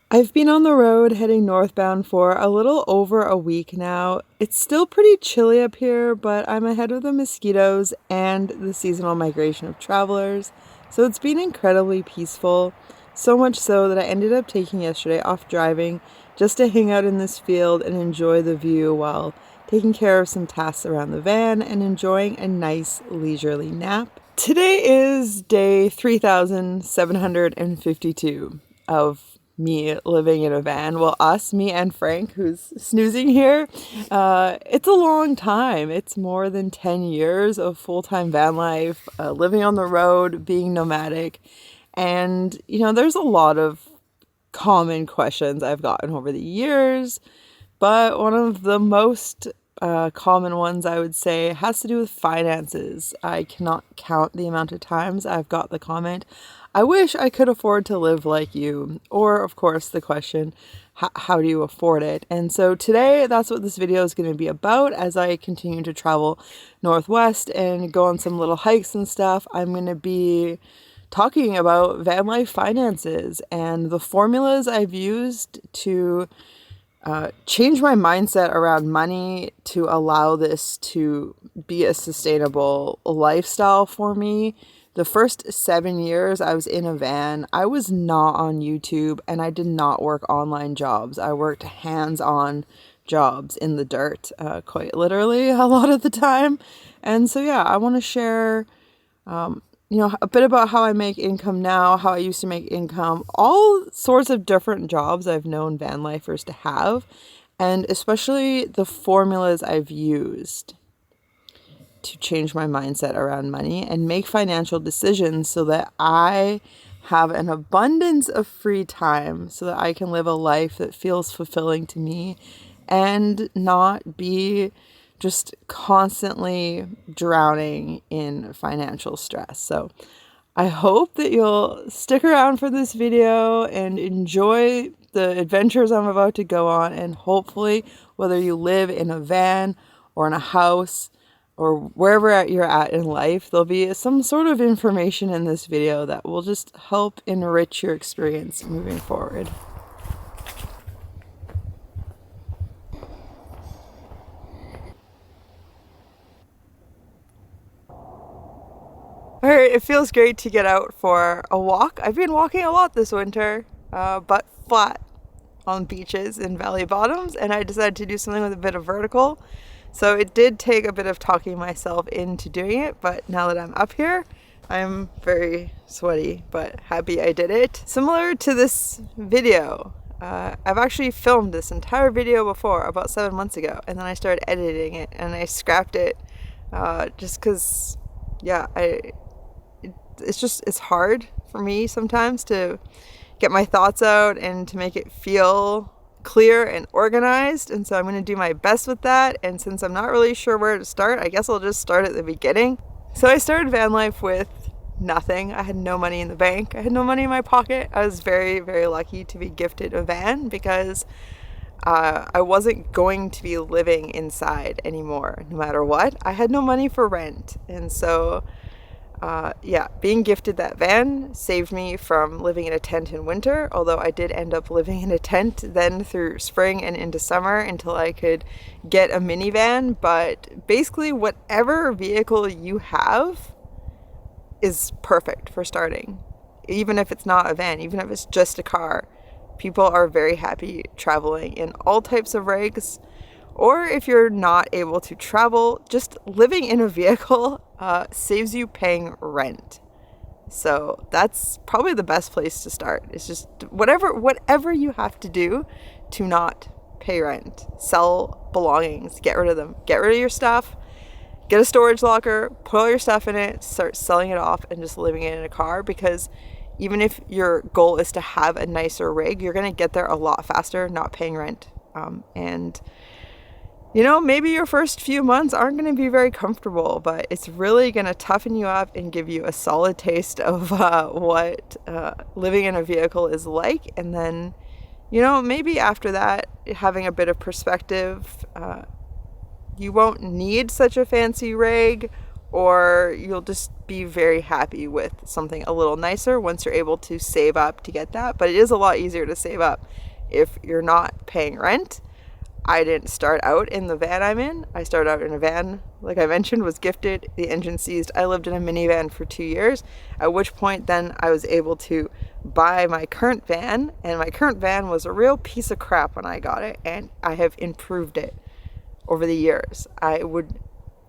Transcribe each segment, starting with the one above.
I've been on the road heading northbound for a little over a week now. It's still pretty chilly up here, but I'm ahead of the mosquitoes and the seasonal migration of travelers, so it's been incredibly peaceful. So much so that I ended up taking yesterday off driving just to hang out in this field and enjoy the view while taking care of some tasks around the van and enjoying a nice leisurely nap. Today is day 3752 of me living in a van. Well, me and Frank, who's snoozing here. It's a long time. It's more than 10 years of full-time van life, living on the road, being nomadic. And, there's a lot of common questions I've gotten over the years, but one of the most common ones I would say has to do with finances. I cannot count the amount of times I've got the comment, I wish I could afford to live like you. Or, of course, the question, how do you afford it? And so today, that's what this video is going to be about. As I continue to travel northwest and go on some little hikes and stuff, I'm going to be talking about van life finances and the formulas I've used to change my mindset around money to allow this to be a sustainable lifestyle for me. The first 7 years I was in a van, I was not on YouTube and I did not work online jobs. I worked hands-on jobs in the dirt, quite literally a lot of the time. And so, yeah, I want to share a bit about how I make income now, how I used to make income, all sorts of different jobs I've known van lifers to have, and especially the formulas I've used to change my mindset around money and make financial decisions so that I have an abundance of free time so that I can live a life that feels fulfilling to me and not be just constantly drowning in financial stress. So I hope that you'll stick around for this video and enjoy the adventures I'm about to go on. And hopefully, whether you live in a van or in a house or wherever you're at in life, there'll be some sort of information in this video that will just help enrich your experience moving forward. Alright, it feels great to get out for a walk. I've been walking a lot this winter, but flat on beaches in valley bottoms, and I decided to do something with a bit of vertical. So it did take a bit of talking myself into doing it, but now that I'm up here, I'm very sweaty, but happy I did it. Similar to this video, I've actually filmed this entire video before, about 7 months ago, and then I started editing it, and I scrapped it just because, yeah, it's hard for me sometimes to get my thoughts out and to make it feel clear and organized, and so I'm going to do my best with that. And since I'm not really sure where to start, I guess I'll just start at the beginning. So I started van life with nothing. I had no money in the bank. I had no money in my pocket. I was very, very lucky to be gifted a van because I wasn't going to be living inside anymore no matter what. I had no money for rent, and so being gifted that van saved me from living in a tent in winter, although I did end up living in a tent then through spring and into summer until I could get a minivan. But basically, whatever vehicle you have is perfect for starting. Even if it's not a van, even if it's just a car, people are very happy traveling in all types of rigs. Or if you're not able to travel, just living in a vehicle saves you paying rent. So that's probably the best place to start. It's just whatever you have to do to not pay rent. Sell belongings, get rid of them. Get rid of your stuff, get a storage locker, put all your stuff in it, start selling it off and just living it in a car, because even if your goal is to have a nicer rig, you're going to get there a lot faster not paying rent. Maybe your first few months aren't going to be very comfortable, but it's really going to toughen you up and give you a solid taste of what living in a vehicle is like. And then, maybe after that, having a bit of perspective, you won't need such a fancy rig or you'll just be very happy with something a little nicer once you're able to save up to get that. But it is a lot easier to save up if you're not paying rent. I didn't start out in the van I'm in. I started out in a van, like I mentioned, was gifted, the engine seized. I lived in a minivan for 2 years, at which point then I was able to buy my current van, and my current van was a real piece of crap when I got it, and I have improved it over the years. I would,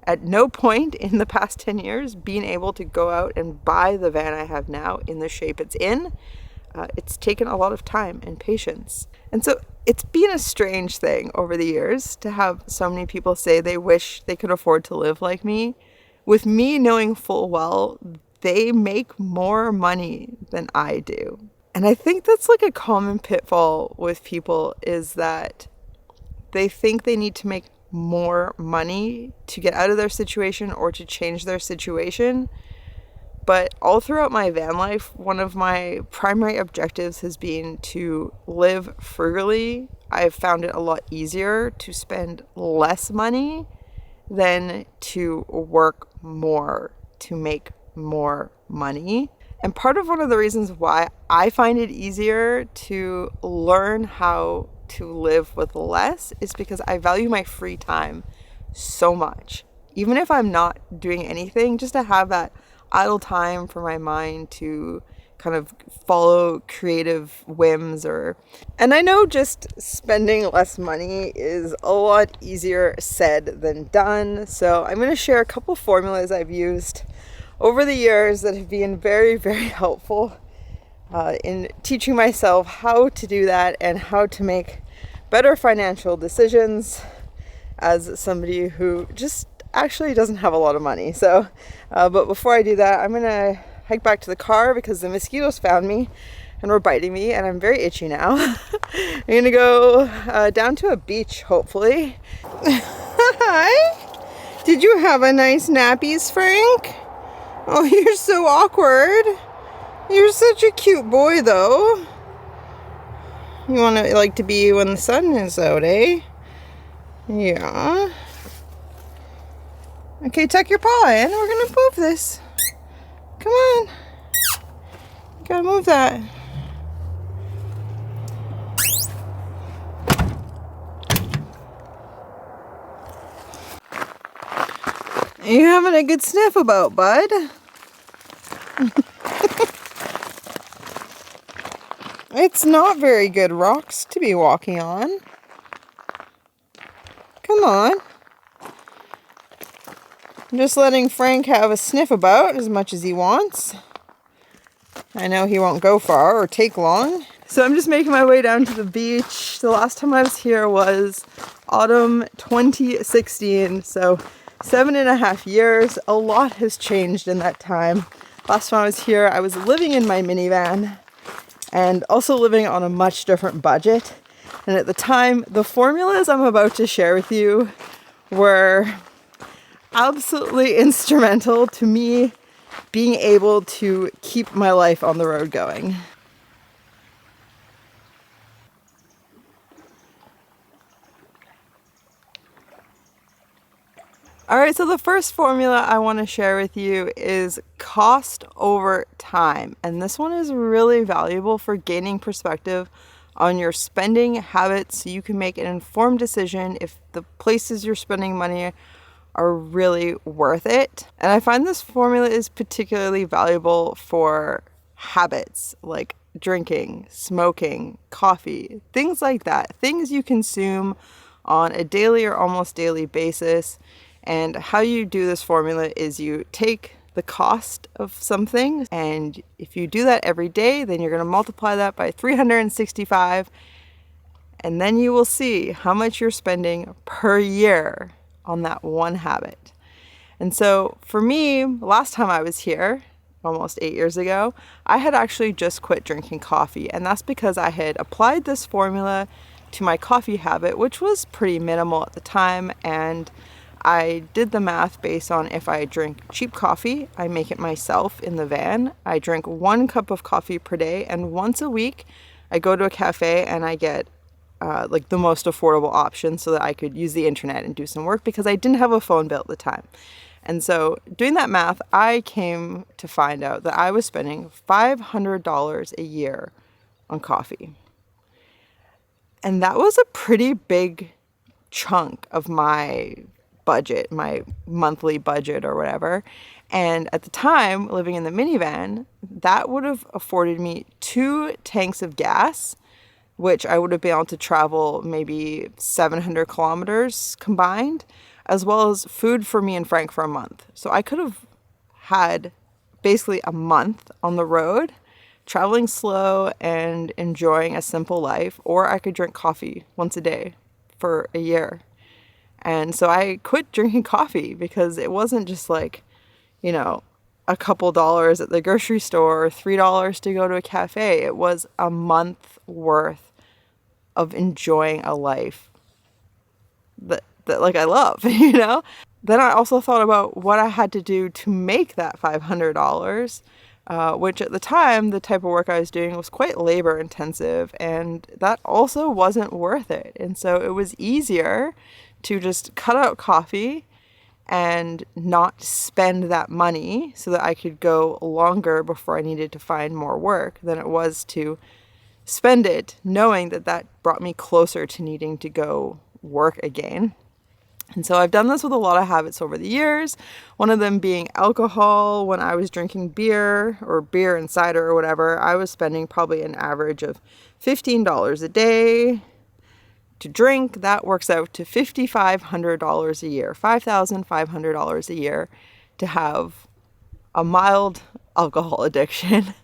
at no point in the past 10 years, being able to go out and buy the van I have now in the shape it's in. It's taken a lot of time and patience. And so it's been a strange thing over the years to have so many people say they wish they could afford to live like me, with me knowing full well they make more money than I do. And I think that's like a common pitfall with people, is that they think they need to make more money to get out of their situation or to change their situation. But all throughout my van life, one of my primary objectives has been to live frugally. I've found it a lot easier to spend less money than to work more to make more money. And part of one of the reasons why I find it easier to learn how to live with less is because I value my free time so much. Even if I'm not doing anything, just to have that idle time for my mind to kind of follow creative whims. And I know just spending less money is a lot easier said than done. So I'm going to share a couple formulas I've used over the years that have been very, very helpful in teaching myself how to do that and how to make better financial decisions as somebody who just actually doesn't have a lot of money. So, but before I do that, I'm gonna hike back to the car because the mosquitoes found me and were biting me, and I'm very itchy now. I'm gonna go down to a beach, hopefully. Hi! Did you have a nice nappies, Frank? Oh, you're so awkward. You're such a cute boy, though. You want to like to be when the sun is out, eh? Yeah. Okay, tuck your paw in. We're gonna move this. Come on. You gotta move that. You having a good sniff about, bud? It's not very good rocks to be walking on. Come on. I'm just letting Frank have a sniff about as much as he wants. I know he won't go far or take long. So I'm just making my way down to the beach. The last time I was here was autumn 2016. So 7.5 years. A lot has changed in that time. Last time I was here, I was living in my minivan and also living on a much different budget. And at the time, the formulas I'm about to share with you were absolutely instrumental to me being able to keep my life on the road going. All right, so the first formula I want to share with you is cost over time. And this one is really valuable for gaining perspective on your spending habits so you can make an informed decision if the places you're spending money are really worth it. And I find this formula is particularly valuable for habits like drinking, smoking, coffee, things like that. Things you consume on a daily or almost daily basis. And how you do this formula is you take the cost of something, and if you do that every day, then you're going to multiply that by 365, and then you will see how much you're spending per year on that one habit. And so for me, last time I was here, almost 8 years ago, I had actually just quit drinking coffee, and that's because I had applied this formula to my coffee habit, which was pretty minimal at the time, and I did the math based on if I drink cheap coffee, I make it myself in the van. I drink 1 cup of coffee per day, and once a week I go to a cafe and I get like the most affordable option so that I could use the internet and do some work because I didn't have a phone bill at the time. And so doing that math, I came to find out that I was spending $500 a year on coffee. And that was a pretty big chunk of my budget, my monthly budget or whatever. And at the time, living in the minivan, that would have afforded me 2 tanks of gas, which I would have been able to travel maybe 700 kilometers combined, as well as food for me and Frank for a month. So I could have had basically a month on the road, traveling slow and enjoying a simple life, or I could drink coffee once a day for a year. And so I quit drinking coffee because it wasn't just like, you know, a couple dollars at the grocery store or $3 to go to a cafe. It was a month worth of enjoying a life that like I love, you know? Then I also thought about what I had to do to make that $500, which at the time, the type of work I was doing was quite labor intensive, and that also wasn't worth it. And so it was easier to just cut out coffee and not spend that money so that I could go longer before I needed to find more work than it was to spend it knowing that that brought me closer to needing to go work again. And so I've done this with a lot of habits over the years, one of them being alcohol. When I was drinking beer and cider or whatever, I was spending probably an average of $15 a day to drink. That works out to $5,500 a year, $5,500 a year to have a mild alcohol addiction.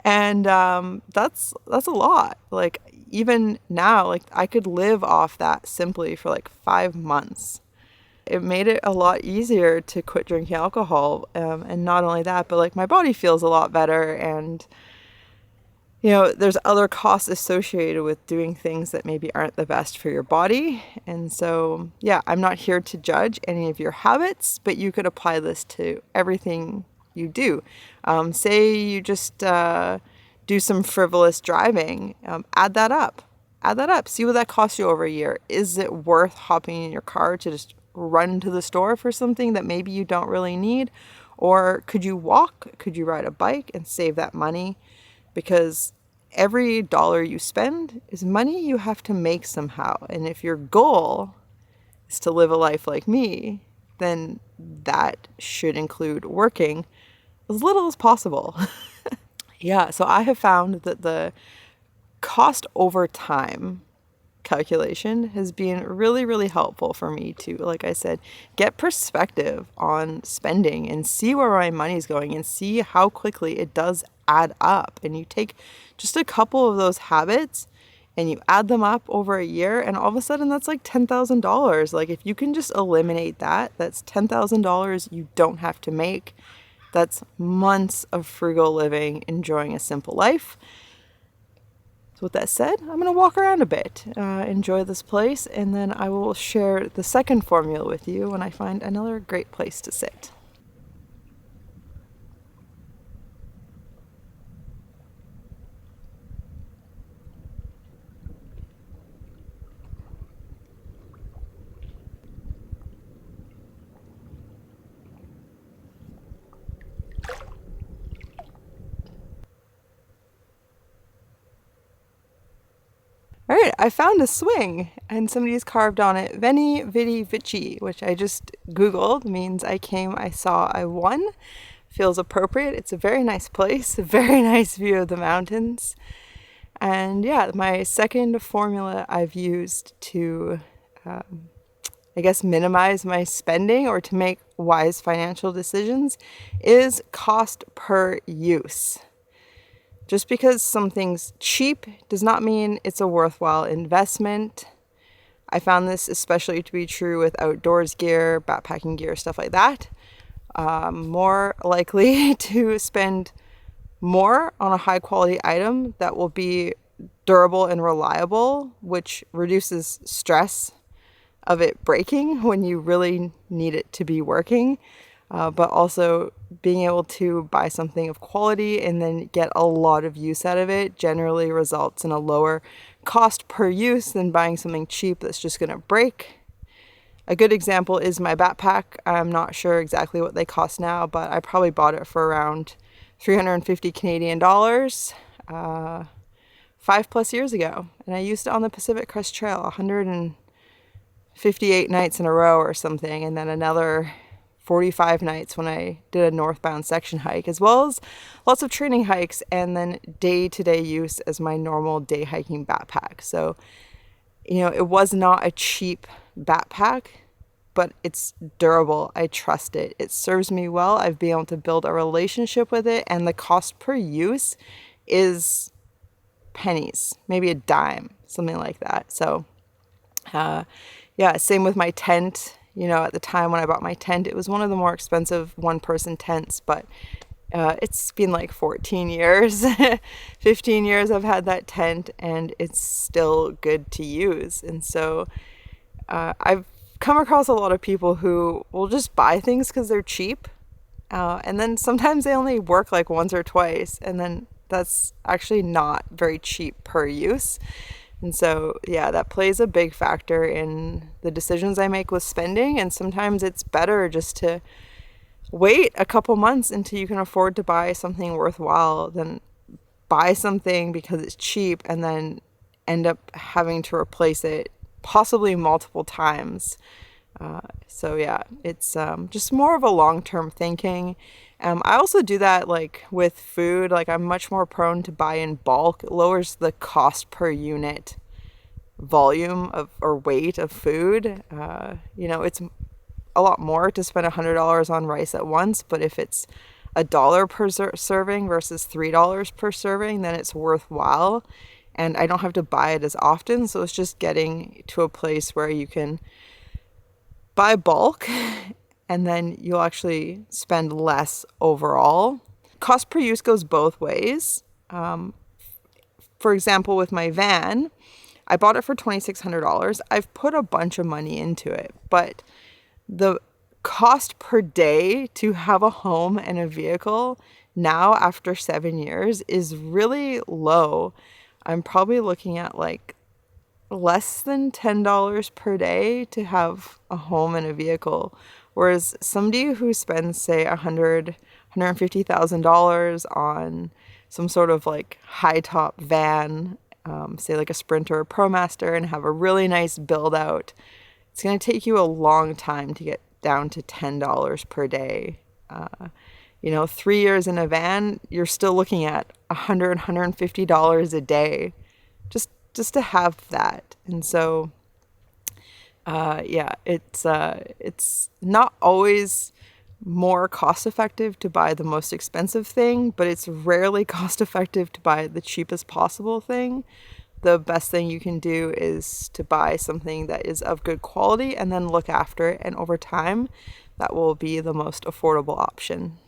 And that's a lot. Like even now, like I could live off that simply for like 5 months. It made it a lot easier to quit drinking alcohol. And not only that, but like my body feels a lot better, and you know, there's other costs associated with doing things that maybe aren't the best for your body. And so, yeah, I'm not here to judge any of your habits, but you could apply this to everything you do. Say you just do some frivolous driving, add that up. See what that costs you over a year. Is it worth hopping in your car to just run to the store for something that maybe you don't really need? Or could you walk? Could you ride a bike and save that money? Because every dollar you spend is money you have to make somehow. And if your goal is to live a life like me, then that should include working as little as possible. Yeah, so I have found that the cost over time calculation has been really, really helpful for me to, like I said, get perspective on spending and see where my money is going and see how quickly it does add up. And you take just a couple of those habits and you add them up over a year, and all of a sudden that's like $10,000. Like if you can just eliminate that, that's $10,000 you don't have to make. That's months of frugal living, enjoying a simple life. So with that said, I'm going to walk around a bit, enjoy this place, and then I will share the second formula with you when I find another great place to sit. All right, I found a swing, and somebody's carved on it Veni Vidi Vici, which I just Googled, means I came, I saw, I won. Feels appropriate. It's a very nice place, a very nice view of the mountains. And yeah, my second formula I've used to, I guess, minimize my spending or to make wise financial decisions is cost per use. Just because something's cheap does not mean it's a worthwhile investment. I found this especially to be true with outdoors gear, backpacking gear, stuff like that. More likely to spend more on a high quality item that will be durable and reliable, which reduces stress of it breaking when you really need it to be working. But also being able to buy something of quality and then get a lot of use out of it generally results in a lower cost per use than buying something cheap that's just going to break. A good example is my backpack. I'm not sure exactly what they cost now, but I probably bought it for around 350 Canadian dollars 5+ years ago. And I used it on the Pacific Crest Trail 158 nights in a row or something, and then another 45 nights when I did a northbound section hike, as well as lots of training hikes, and then day-to-day use as my normal day hiking backpack. So, you know, it was not a cheap backpack, but it's durable. I trust it. It serves me well. I've been able to build a relationship with it, and the cost per use is pennies, maybe a dime, something like that. So, yeah, same with my tent. You know, at the time when I bought my tent, it was one of the more expensive one-person tents, but it's been like 14 years, 15 years I've had that tent, and it's still good to use. And so I've come across a lot of people who will just buy things because they're cheap, and then sometimes they only work like once or twice, and then that's actually not very cheap per use. And so, yeah, that plays a big factor in the decisions I make with spending. And sometimes it's better just to wait a couple months until you can afford to buy something worthwhile than buy something because it's cheap and then end up having to replace it possibly multiple times. So yeah, it's just more of a long-term thinking. I also do that like with food. Like I'm much more prone to buy in bulk. It lowers the cost per unit volume of or weight of food. You know, it's a lot more to spend $100 on rice at once, but if it's $1 per serving versus $3 per serving, then it's worthwhile, and I don't have to buy it as often. So it's just getting to a place where you can buy bulk and then you'll actually spend less overall. Cost per use goes both ways. For example, with my van, I bought it for $2,600. I've put a bunch of money into it, but the cost per day to have a home and a vehicle now after 7 years is really low. I'm probably looking at like less than $10 per day to have a home and a vehicle. Whereas somebody who spends, say, $150,000 on some sort of like high top van, say like a Sprinter or ProMaster, and have a really nice build out, it's going to take you a long time to get down to $10 per day. You know, 3 years in a van, you're still looking at $150 a day just to have that. And so, yeah, it's not always more cost effective to buy the most expensive thing, but it's rarely cost effective to buy the cheapest possible thing. The best thing you can do is to buy something that is of good quality and then look after it. And over time, that will be the most affordable option.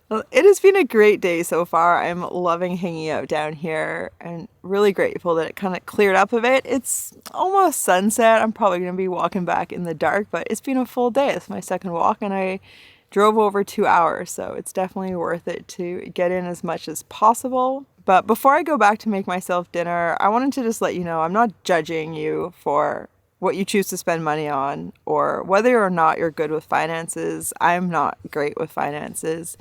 Well, it has been a great day so far. I'm loving hanging out down here and really grateful that it kind of cleared up a bit. It's almost sunset. I'm probably going to be walking back in the dark, but it's been a full day. It's my second walk and I drove over 2 hours, so it's definitely worth it to get in as much as possible. But before I go back to make myself dinner, I wanted to just let you know I'm not judging you for what you choose to spend money on or whether or not you're good with finances. I'm not great with finances.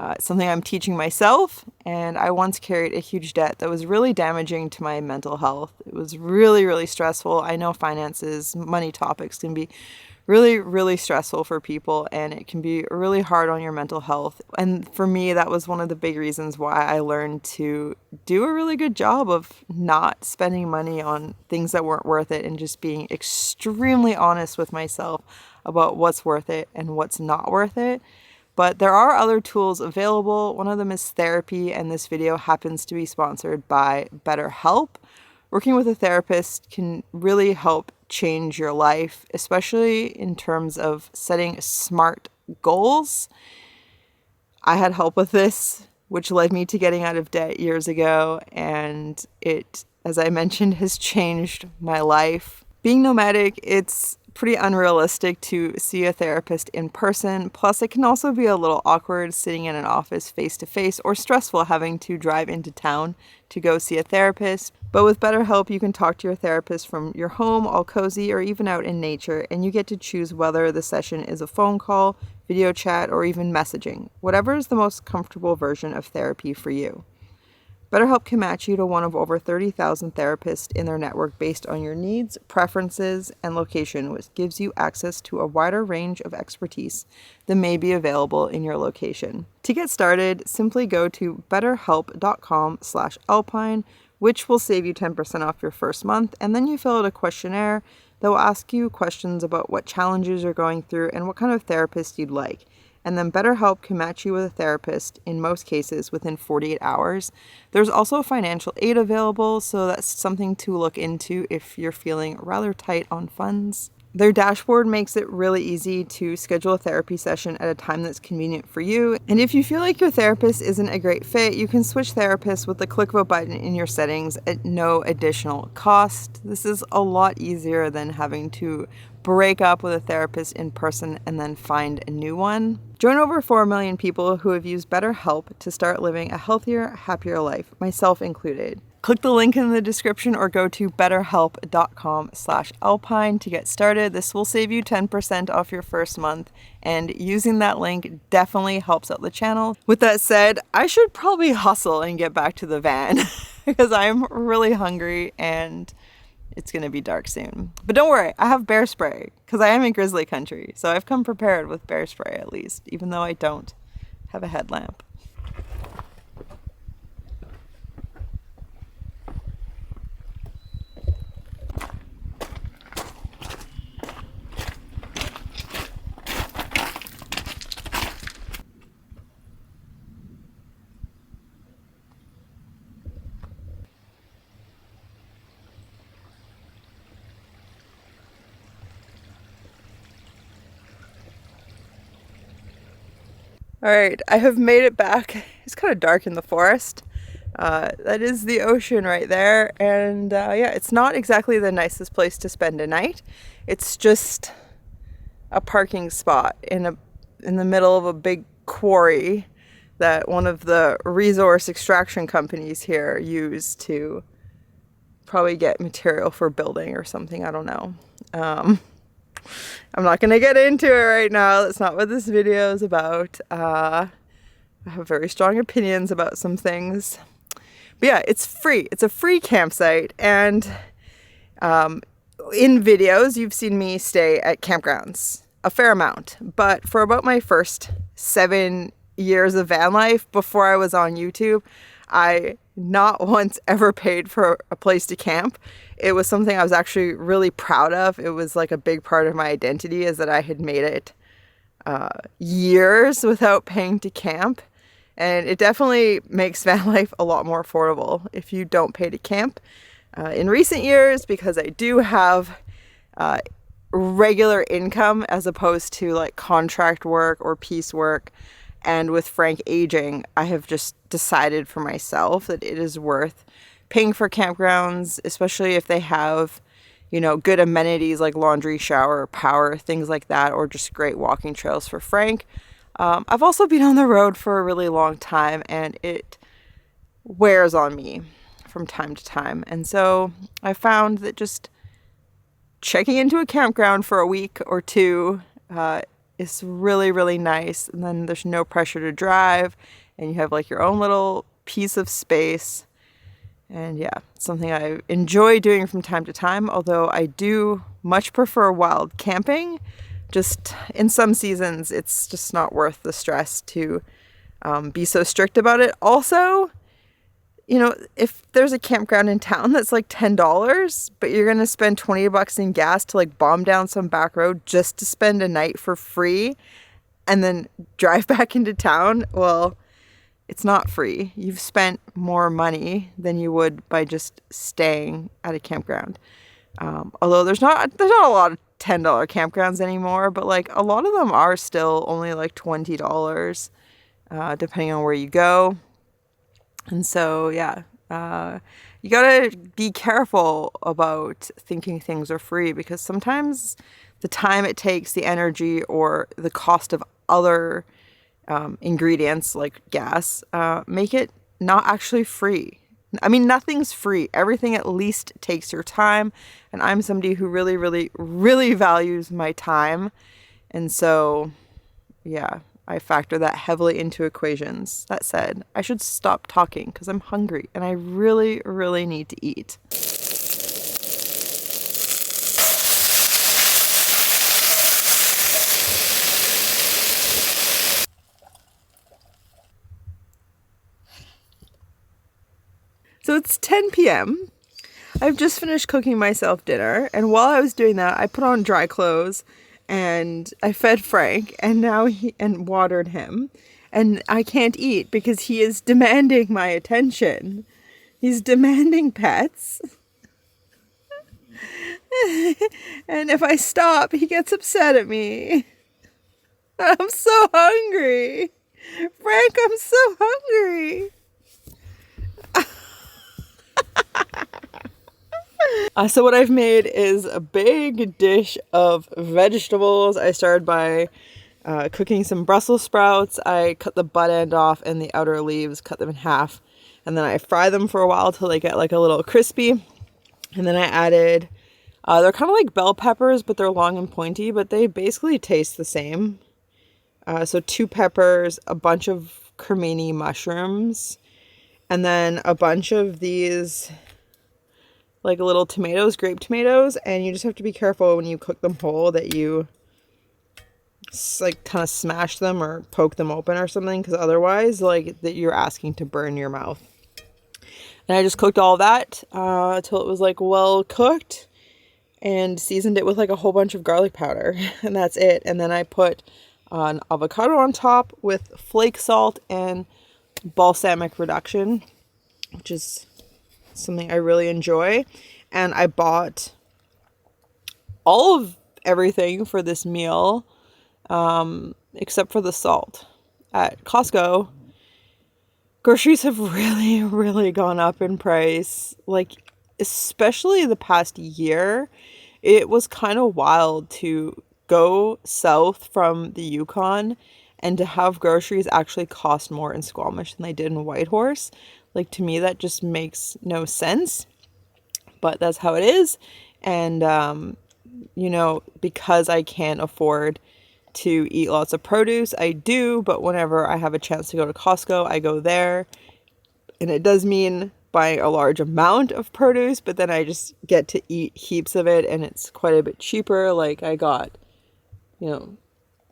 It's something I'm teaching myself, and I once carried a huge debt that was really damaging to my mental health. It was really, really stressful. I know finances, money topics can be really, really stressful for people, and it can be really hard on your mental health. And for me, that was one of the big reasons why I learned to do a really good job of not spending money on things that weren't worth it and just being extremely honest with myself about what's worth it and what's not worth it. But there are other tools available. One of them is therapy, and this video happens to be sponsored by BetterHelp. Working with a therapist can really help change your life, especially in terms of setting smart goals. I had help with this, which led me to getting out of debt years ago, and it, as I mentioned, has changed my life. Being nomadic, it's pretty unrealistic to see a therapist in person. Plus, it can also be a little awkward sitting in an office face to face, or stressful having to drive into town to go see a therapist. But with BetterHelp, you can talk to your therapist from your home, all cozy, or even out in nature, and you get to choose whether the session is a phone call, video chat, or even messaging. Whatever is the most comfortable version of therapy for you. BetterHelp can match you to one of over 30,000 therapists in their network based on your needs, preferences, and location, which gives you access to a wider range of expertise than may be available in your location. To get started, simply go to betterhelp.com/alpine, which will save you 10% off your first month, and then you fill out a questionnaire that will ask you questions about what challenges you're going through and what kind of therapist you'd like. And then BetterHelp can match you with a therapist in most cases within 48 hours. There's also financial aid available, so that's something to look into if you're feeling rather tight on funds. Their dashboard makes it really easy to schedule a therapy session at a time that's convenient for you. And if you feel like your therapist isn't a great fit, you can switch therapists with the click of a button in your settings at no additional cost. This is a lot easier than having to break up with a therapist in person and then find a new one. Join over 4 million people who have used BetterHelp to start living a healthier, happier life, myself included. Click the link in the description or go to betterhelp.com/alpine to get started. This will save you 10% off your first month, and using that link definitely helps out the channel. With that said, I should probably hustle and get back to the van because I'm really hungry and it's going to be dark soon. But don't worry, I have bear spray because I am in grizzly country. So I've come prepared with bear spray at least, even though I don't have a headlamp. All right, I have made it back. It's kind of dark in the forest. That is the ocean right there. And yeah, it's not exactly the nicest place to spend a night. It's just a parking spot in the middle of a big quarry that one of the resource extraction companies here use to probably get material for building or something. I don't know. I'm not going to get into it right now. That's not what this video is about. I have very strong opinions about some things. But yeah, it's free. It's a free campsite. And in videos, you've seen me stay at campgrounds a fair amount. But for about my first 7 years of van life before I was on YouTube, I not once ever paid for a place to camp. It was something I was actually really proud of. It was like a big part of my identity, is that I had made it years without paying to camp. And it definitely makes van life a lot more affordable if you don't pay to camp. In recent years, because I do have regular income as opposed to like contract work or piecework, and with Frank aging, I have just decided for myself that it is worth paying for campgrounds, especially if they have, you know, good amenities like laundry, shower, power, things like that, or just great walking trails for Frank. I've also been on the road for a really long time, and it wears on me from time to time. And so I found that just checking into a campground for a week or two is really, really nice. And then there's no pressure to drive, and you have like your own little piece of space. And yeah, it's something I enjoy doing from time to time, although I do much prefer wild camping. Just in some seasons, it's just not worth the stress to be so strict about it. Also, you know, if there's a campground in town that's like $10, but you're going to spend $20 in gas to like bomb down some back road just to spend a night for free and then drive back into town, well, it's not free. You've spent more money than you would by just staying at a campground. Although there's not a lot of $10 campgrounds anymore, but like a lot of them are still only like $20, depending on where you go. And so, yeah, you gotta be careful about thinking things are free, because sometimes the time it takes, the energy, or the cost of other ingredients like gas, make it not actually free. I mean, nothing's free. Everything at least takes your time. And I'm somebody who really, really, really values my time. And so, yeah, I factor that heavily into equations. That said, I should stop talking because I'm hungry and I really, really need to eat. So it's 10 p.m. I've just finished cooking myself dinner, and while I was doing that, I put on dry clothes and I fed Frank, and watered him. And I can't eat because he is demanding my attention. He's demanding pets. And if I stop, he gets upset at me. I'm so hungry. Frank, I'm so hungry. So what I've made is a big dish of vegetables. I started by cooking some Brussels sprouts. I cut the butt end off and the outer leaves, cut them in half. And then I fry them for a while till they get like a little crispy. And then I added, they're kind of like bell peppers, but they're long and pointy, but they basically taste the same. So 2 peppers, a bunch of cremini mushrooms, and then a bunch of these like little tomatoes, grape tomatoes, and you just have to be careful when you cook them whole that you like kind of smash them or poke them open or something, because otherwise like that you're asking to burn your mouth. And I just cooked all that till it was like well cooked and seasoned it with like a whole bunch of garlic powder, and that's it. And then I put an avocado on top with flake salt and balsamic reduction, which is something I really enjoy. And I bought all of everything for this meal except for the salt at Costco. Groceries have really, really gone up in price, like especially the past year. It was kind of wild to go south from the Yukon and to have groceries actually cost more in Squamish than they did in Whitehorse. Like, to me, that just makes no sense, but that's how it is. And, you know, because I can't afford to eat lots of produce, I do, but whenever I have a chance to go to Costco, I go there. And it does mean buying a large amount of produce, but then I just get to eat heaps of it, and it's quite a bit cheaper. Like, I got,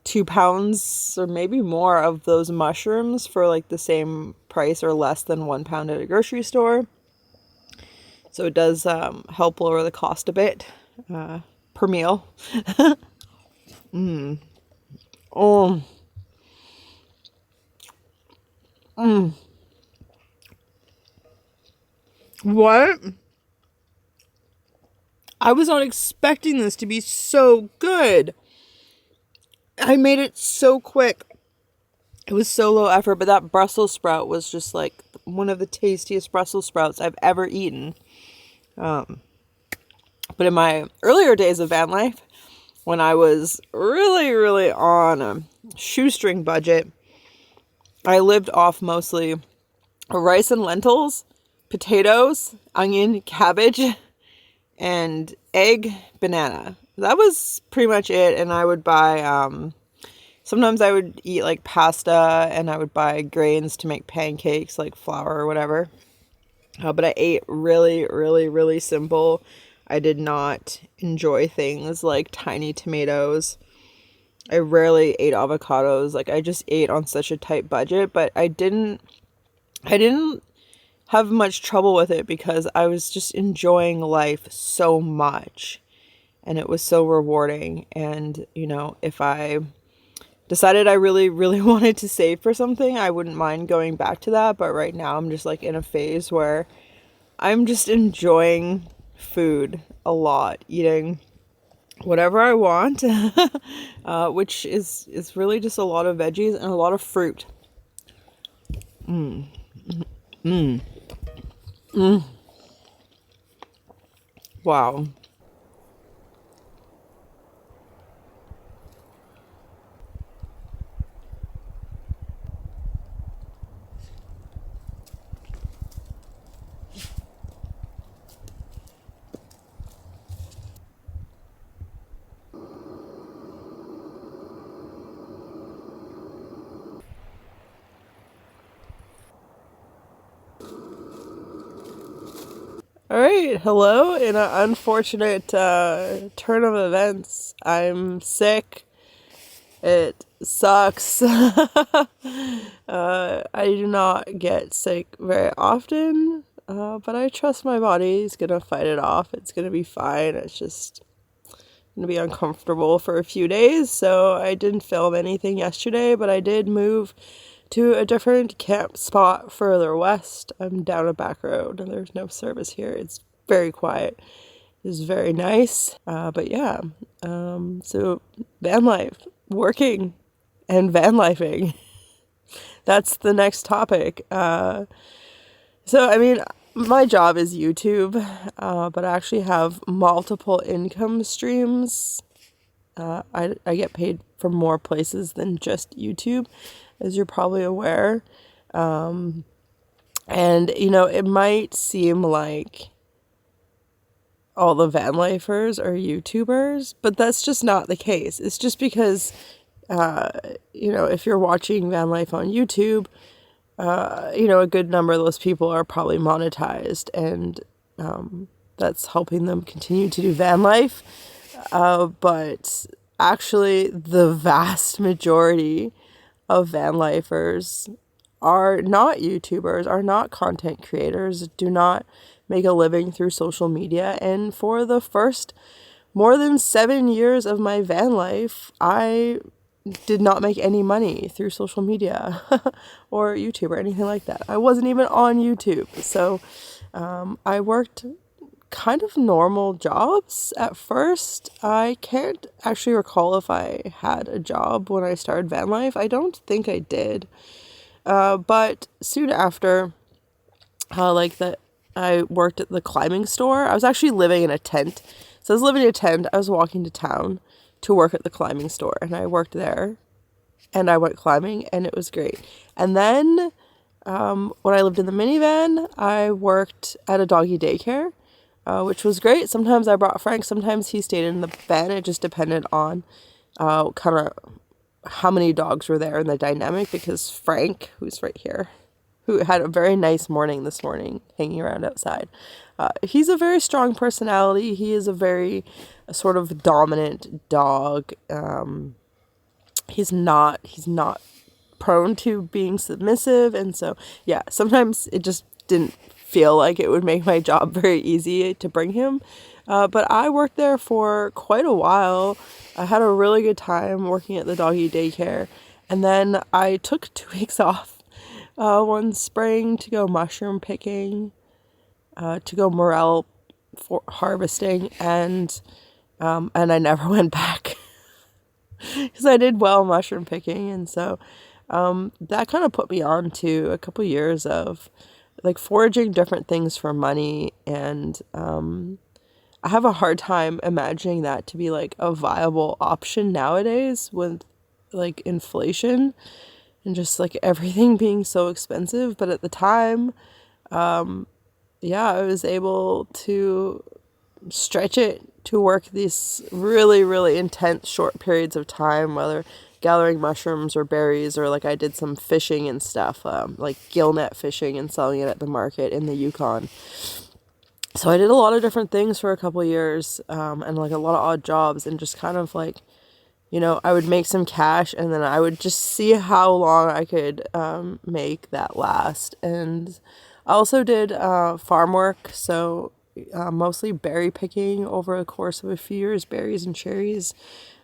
2 pounds or maybe more of those mushrooms for like the same price or less than 1 pound at a grocery store. So it does help lower the cost a bit per meal. Oh. What? I was not expecting this to be so good. I made it so quick. It was so low effort, but that Brussels sprout was just like one of the tastiest Brussels sprouts I've ever eaten. But in my earlier days of van life, when I was really, really on a shoestring budget, I lived off mostly rice and lentils, potatoes, onion, cabbage, and egg, banana. That was pretty much it. And I would buy, sometimes I would eat like pasta, and I would buy grains to make pancakes, like flour or whatever. But I ate really, really, really simple. I did not enjoy things like tiny tomatoes. I rarely ate avocados. Like, I just ate on such a tight budget, but I didn't have much trouble with it because I was just enjoying life so much. And it was so rewarding. And, if I decided I really, really wanted to save for something, I wouldn't mind going back to that. But right now I'm just like in a phase where I'm just enjoying food a lot, eating whatever I want, which is really just a lot of veggies and a lot of fruit. Wow. All right, hello. In an unfortunate turn of events, I'm sick. It sucks. I do not get sick very often, but I trust my body is gonna fight it off. It's gonna be fine. It's just gonna be uncomfortable for a few days. So I didn't film anything yesterday, but I did move to a different camp spot further west. I'm down a back road and there's no service here. It's very quiet. It's very nice. But yeah, so van life, working and van lifing. That's the next topic. So, I mean, my job is YouTube, but I actually have multiple income streams. I get paid from more places than just YouTube, as you're probably aware. And, you know, it might seem like all the van lifers are YouTubers, but that's just not the case. It's just because, you know, if you're watching van life on YouTube, you know, a good number of those people are probably monetized, and that's helping them continue to do van life. But actually, the vast majority of van lifers are not YouTubers, are not content creators, do not make a living through social media. And for the first more than 7 years of my van life, I did not make any money through social media or YouTube or anything like that. I wasn't even on YouTube. So I worked kind of normal jobs at first. I can't actually recall if I had a job when I started van life. I don't think I did. But soon after, I worked at the climbing store. I was actually living in a tent. So I was living in a tent. I was walking to town to work at the climbing store, and I worked there, and I went climbing, and it was great. And then when I lived in the minivan, I worked at a doggy daycare, which was great. Sometimes I brought Frank, sometimes he stayed in the van. It just depended on kind of how many dogs were there and the dynamic, because Frank, who's right here, who had a very nice morning this morning hanging around outside, he's a very strong personality. He is a very sort of dominant dog. He's not prone to being submissive, and so yeah, sometimes it just didn't feel like it would make my job very easy to bring him. But I worked there for quite a while. I had a really good time working at the doggy daycare, and then I took 2 weeks off one spring to go mushroom picking, to go morel harvesting, and I never went back because I did well mushroom picking, and so that kind of put me on to a couple years of like foraging different things for money, and I have a hard time imagining that to be like a viable option nowadays with like inflation and just like everything being so expensive. But at the time, yeah, I was able to stretch it to work these really, really intense short periods of time, whether gathering mushrooms or berries, or like I did some fishing and stuff, like gill net fishing and selling it at the market in the Yukon. So I did a lot of different things for a couple of years, and like a lot of odd jobs, and just kind of like, you know, I would make some cash, and then I would just see how long I could make that last. And I also did farm work, so mostly berry picking over a course of a few years, berries and cherries.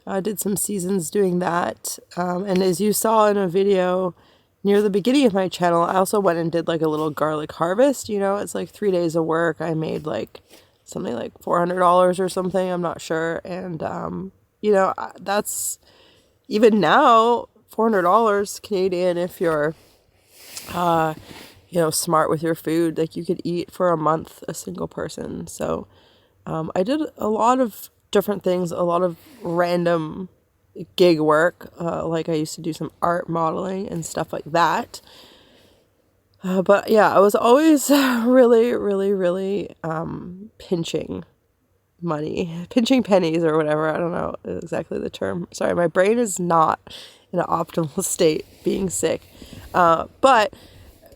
I did some seasons doing that. And as you saw in a video near the beginning of my channel, I also went and did like a little garlic harvest. You know, it's like 3 days of work. I made like something like $400 or something. I'm not sure. And, you know, that's even now $400 Canadian if you're, you know, smart with your food. Like you could eat for a month, a single person. So I did a lot of different things, a lot of random gig work. Like I used to do some art modeling and stuff like that. But yeah, I was always really, really, really pinching money, pinching pennies or whatever. I don't know exactly the term. Sorry, my brain is not in an optimal state being sick. But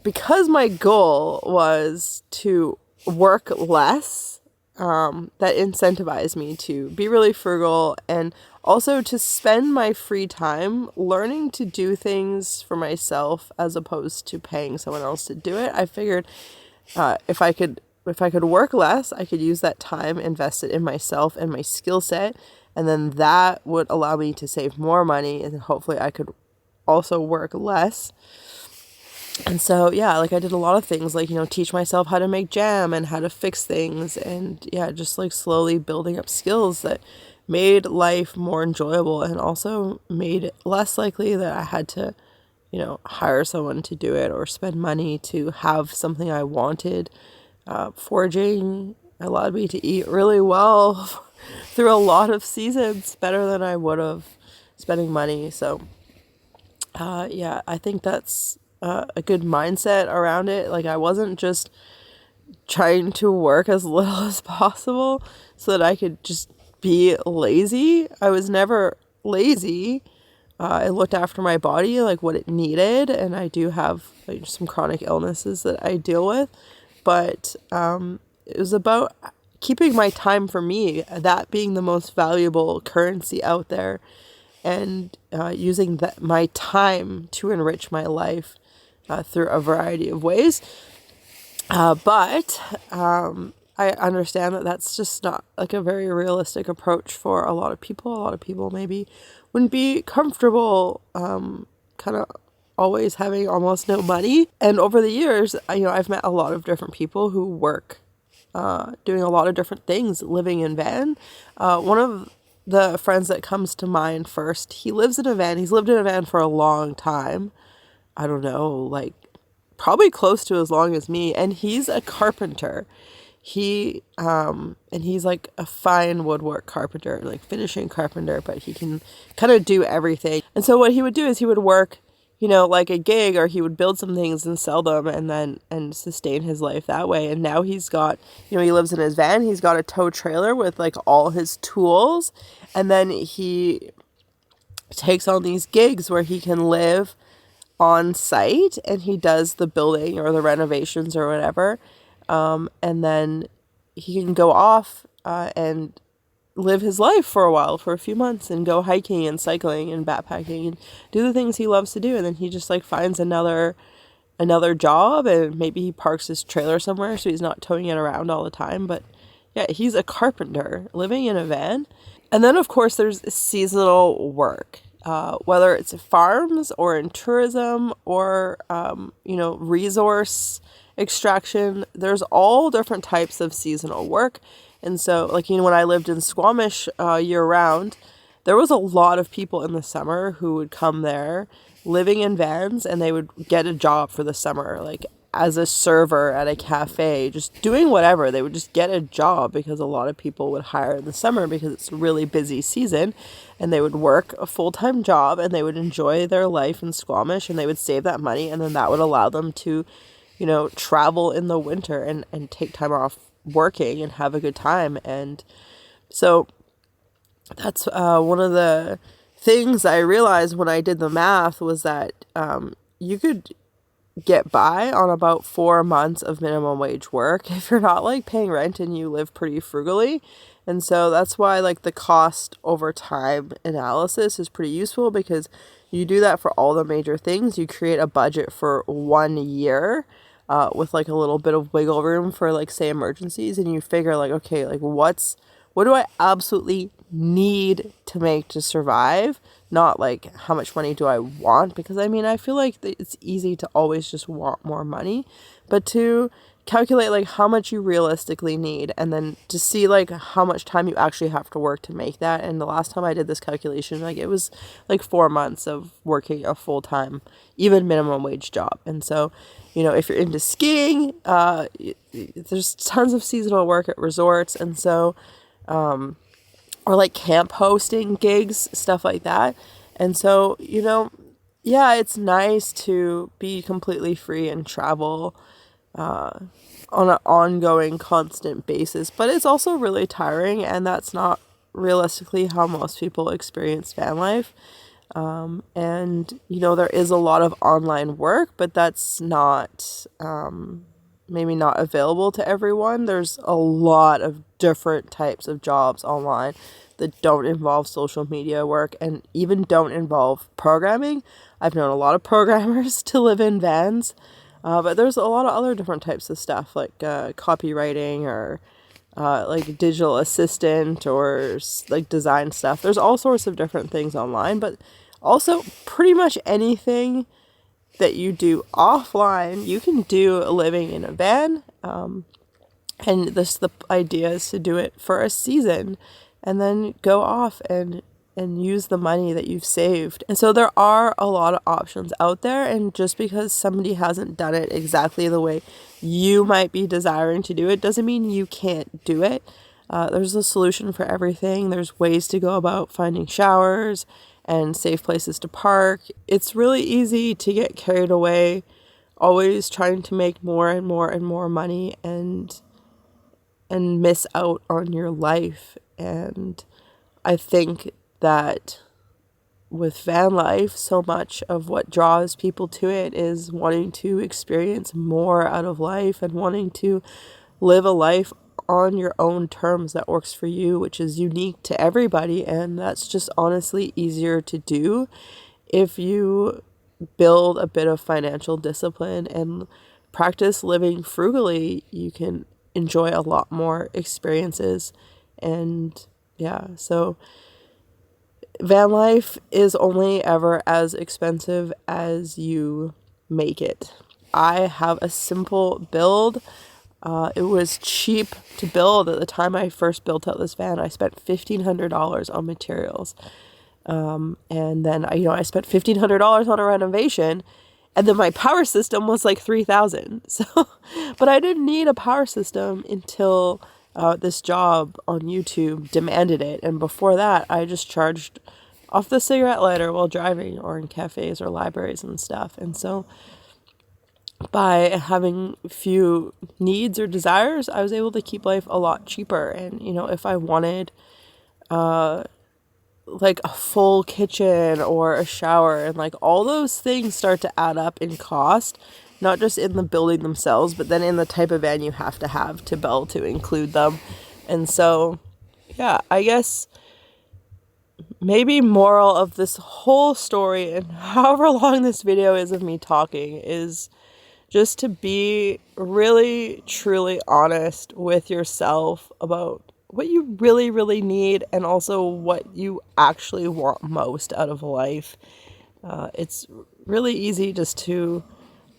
because my goal was to work less, that incentivize me to be really frugal and also to spend my free time learning to do things for myself as opposed to paying someone else to do it. I figured if I could work less, I could use that time invested in myself and my skill set, and then that would allow me to save more money, and hopefully I could also work less. And so, yeah, like I did a lot of things like, teach myself how to make jam and how to fix things. And yeah, just like slowly building up skills that made life more enjoyable and also made it less likely that I had to, hire someone to do it or spend money to have something I wanted. Foraging allowed me to eat really well through a lot of seasons, better than I would have spending money. So yeah, I think that's a good mindset around it. Like I wasn't just trying to work as little as possible so that I could just be lazy. I was never lazy. I looked after my body, like what it needed, and I do have like some chronic illnesses that I deal with. But it was about keeping my time for me, that being the most valuable currency out there, and using my time to enrich my life through a variety of ways. But I understand that that's just not like a very realistic approach for a lot of people. A lot of people maybe wouldn't be comfortable kind of always having almost no money. And over the years, I've met a lot of different people who work doing a lot of different things, living in van. One of the friends that comes to mind first, he lives in a van. He's lived in a van for a long time. I don't know, like probably close to as long as me. And he's a carpenter. And he's like a fine woodwork carpenter, like finishing carpenter, but he can kind of do everything. And so what he would do is he would work, like a gig, or he would build some things and sell them and sustain his life that way. And now he's got, he lives in his van. He's got a tow trailer with like all his tools. And then he takes on these gigs where he can live on site and he does the building or the renovations or whatever. And then he can go off and live his life for a while, for a few months, and go hiking and cycling and backpacking and do the things he loves to do. And then he just like finds another job, and maybe he parks his trailer somewhere so he's not towing it around all the time. But yeah, he's a carpenter living in a van. And then of course there's seasonal work. Whether it's farms or in tourism or, resource extraction, there's all different types of seasonal work. And so, like, when I lived in Squamish year round, there was a lot of people in the summer who would come there living in vans, and they would get a job for the summer, like as a server at a cafe, just doing whatever. They would just get a job because a lot of people would hire in the summer because it's a really busy season, and they would work a full-time job and they would enjoy their life in Squamish, and they would save that money, and then that would allow them to, travel in the winter and take time off working and have a good time. And so that's one of the things I realized when I did the math was that you could get by on about 4 months of minimum wage work if you're not like paying rent and you live pretty frugally. And so that's why like the cost over time analysis is pretty useful, because you do that for all the major things. You create a budget for 1 year with like a little bit of wiggle room for like say emergencies, and you figure like, okay, like what do I absolutely need to make to survive? Not like how much money do I want, because I feel like it's easy to always just want more money, but to calculate like how much you realistically need, and then to see like how much time you actually have to work to make that. And the last time I did this calculation, like it was like 4 months of working a full-time, even minimum wage job. And so, if you're into skiing, there's tons of seasonal work at resorts. And so, or like camp hosting gigs, stuff like that. And so, yeah, it's nice to be completely free and travel on an ongoing, constant basis. But it's also really tiring, and that's not realistically how most people experience van life. And, there is a lot of online work, but that's not maybe not available to everyone. There's a lot of different types of jobs online that don't involve social media work and even don't involve programming. I've known a lot of programmers to live in vans, but there's a lot of other different types of stuff like copywriting or like digital assistant or like design stuff. There's all sorts of different things online, but also pretty much anything that you do offline, you can do living in a van. And the idea is to do it for a season and then go off and use the money that you've saved. And so there are a lot of options out there, and just because somebody hasn't done it exactly the way you might be desiring to do it doesn't mean you can't do it. There's a solution for everything. There's ways to go about finding showers and safe places to park. It's really easy to get carried away, always trying to make more and more and more money and miss out on your life. And I think that with van life, so much of what draws people to it is wanting to experience more out of life and wanting to live a life on your own terms that works for you, which is unique to everybody. And that's just honestly easier to do if you build a bit of financial discipline and practice living frugally. You can enjoy a lot more experiences. And yeah, so van life is only ever as expensive as you make it. I have a simple build. It was cheap to build. At the time I first built out this van, I spent $1,500 on materials. And then I spent $1,500 on a renovation, and then my power system was like $3,000. So, but I didn't need a power system until this job on YouTube demanded it. And before that, I just charged off the cigarette lighter while driving or in cafes or libraries and stuff. And so by having few needs or desires, I was able to keep life a lot cheaper. And, if I wanted like a full kitchen or a shower, and like all those things start to add up in cost, not just in the building themselves, but then in the type of van you have to be able to include them. And so, yeah, I guess maybe moral of this whole story and however long this video is of me talking is just to be really, truly honest with yourself about what you really, really need and also what you actually want most out of life. It's really easy just to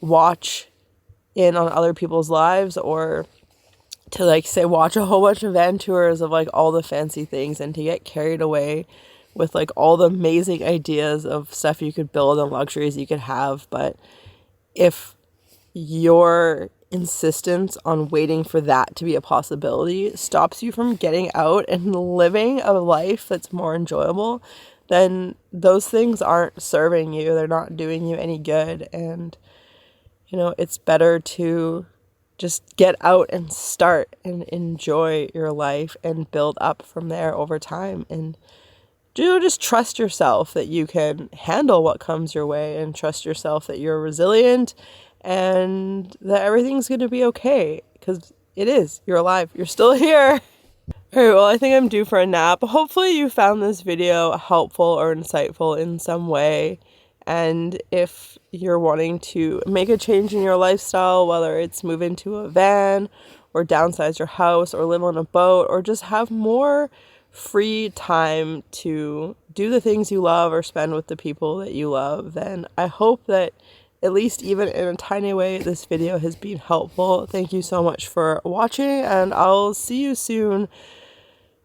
watch in on other people's lives, or to watch a whole bunch of van tours of all the fancy things, and to get carried away with all the amazing ideas of stuff you could build and luxuries you could have. But if your insistence on waiting for that to be a possibility stops you from getting out and living a life that's more enjoyable, then those things aren't serving you. They're not doing you any good. And it's better to just get out and start and enjoy your life and build up from there over time. And just trust yourself that you can handle what comes your way, and trust yourself that you're resilient and that everything's going to be okay, because it is. You're alive. You're still here. All right, well, I think I'm due for a nap. Hopefully you found this video helpful or insightful in some way. And if you're wanting to make a change in your lifestyle, whether it's move into a van or downsize your house or live on a boat or just have more free time to do the things you love or spend with the people that you love, then I hope that at least even in a tiny way, this video has been helpful. Thank you so much for watching, and I'll see you soon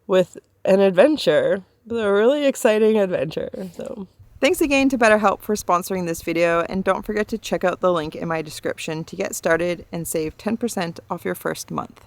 with an adventure, a really exciting adventure. So thanks again to BetterHelp for sponsoring this video, and don't forget to check out the link in my description to get started and save 10% off your first month.